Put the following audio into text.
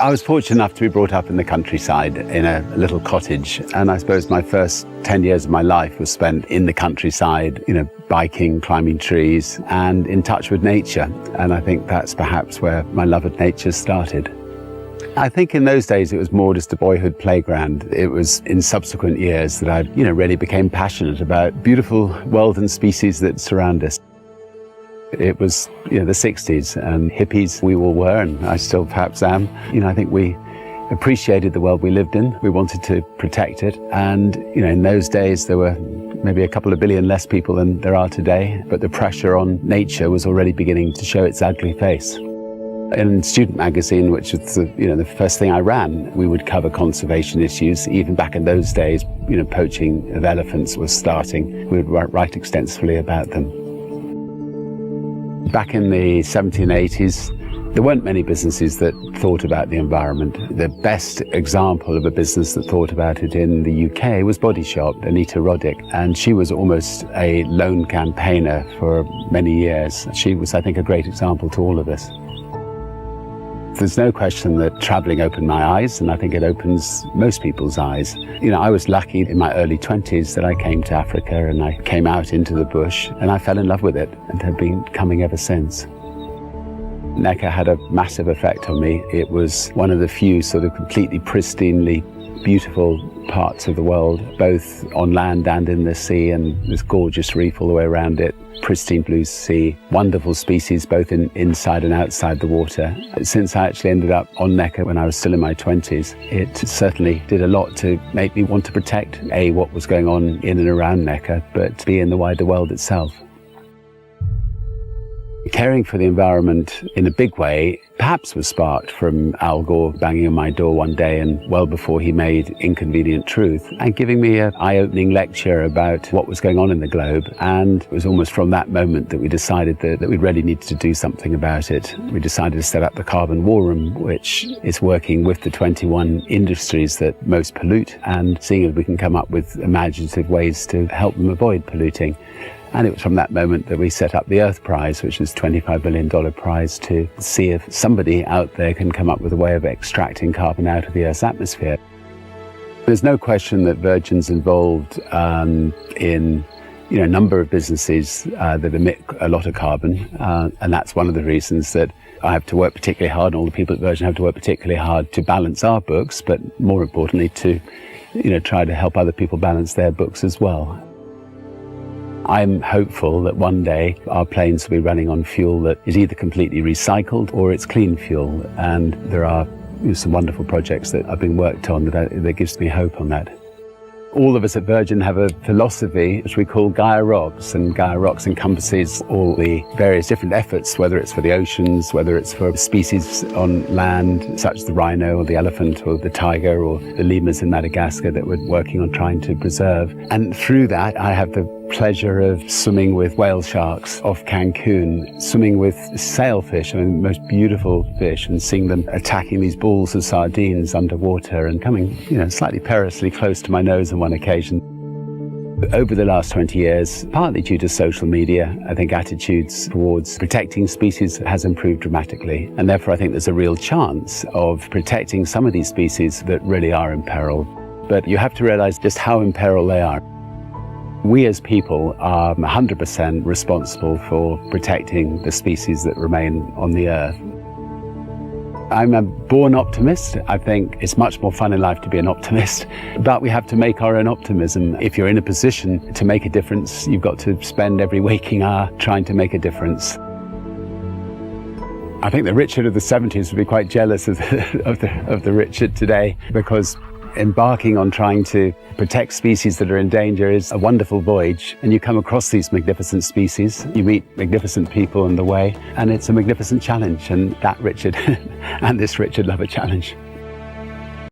I was fortunate enough to be brought up in the countryside in a little cottage, and I suppose my first 10 years of my life was spent in the countryside, biking, climbing trees, and in touch with nature. And I think that's perhaps where my love of nature started. I think in those days it was more just a boyhood playground. It was in subsequent years that I, really became passionate about beautiful world and species that surround us. It was, the 60s, and hippies we all were, and I still perhaps am. I think we appreciated the world we lived in. We wanted to protect it. And, in those days there were maybe a couple of billion less people than there are today, but the pressure on nature was already beginning to show its ugly face. In Student Magazine, which was the first thing I ran, we would cover conservation issues. Even back in those days, poaching of elephants was starting. We would write extensively about them. Back in the 1780s, there weren't many businesses that thought about the environment. The best example of a business that thought about it in the UK was Body Shop, Anita Roddick, and she was almost a lone campaigner for many years. She was, I think, a great example to all of us. There's no question that traveling opened my eyes, and I think it opens most people's eyes. I was lucky in my early 20s that I came to Africa, and I came out into the bush, and I fell in love with it and have been coming ever since. Necker had a massive effect on me. It was one of the few sort of completely pristinely beautiful parts of the world, both on land and in the sea, and this gorgeous reef all the way around it. Pristine blue sea, wonderful species both inside and outside the water. Since I actually ended up on Necker when I was still in my 20s, it certainly did a lot to make me want to protect what was going on in and around Necker, but be in the wider world itself. Caring for the environment in a big way perhaps was sparked from Al Gore banging on my door one day, and well before he made Inconvenient Truth, and giving me an eye-opening lecture about what was going on in the globe. And it was almost from that moment that we decided that we really needed to do something about it. We decided to set up the Carbon War Room, which is working with the 21 industries that most pollute and seeing if we can come up with imaginative ways to help them avoid polluting. And it was from that moment that we set up the Earth Prize, which is a $25 billion prize to see if somebody out there can come up with a way of extracting carbon out of the Earth's atmosphere. There's no question that Virgin's involved in a number of businesses that emit a lot of carbon, and that's one of the reasons that I have to work particularly hard, and all the people at Virgin have to work particularly hard to balance our books, but more importantly to try to help other people balance their books as well. I'm hopeful that one day our planes will be running on fuel that is either completely recycled or it's clean fuel, and there are some wonderful projects that are being worked on that gives me hope on that. All of us at Virgin have a philosophy which we call Gaia Rocks, and Gaia Rocks encompasses all the various different efforts, whether it's for the oceans, whether it's for species on land, such as the rhino or the elephant or the tiger or the lemurs in Madagascar that we're working on trying to preserve. And through that, I have the pleasure of swimming with whale sharks off Cancun, swimming with sailfish, the most beautiful fish, and seeing them attacking these balls of sardines underwater and coming, slightly perilously close to my nose on one occasion. Over the last 20 years, partly due to social media, I think attitudes towards protecting species has improved dramatically, and therefore I think there's a real chance of protecting some of these species that really are in peril. But you have to realize just how in peril they are. We as people are 100% responsible for protecting the species that remain on the Earth. I'm a born optimist. I think it's much more fun in life to be an optimist, but we have to make our own optimism. If you're in a position to make a difference, you've got to spend every waking hour trying to make a difference. I think the Richard of the 70s would be quite jealous of the Richard today, because embarking on trying to protect species that are in danger is a wonderful voyage, and you come across these magnificent species, you meet magnificent people on the way, and it's a magnificent challenge, and that Richard and this Richard love a challenge.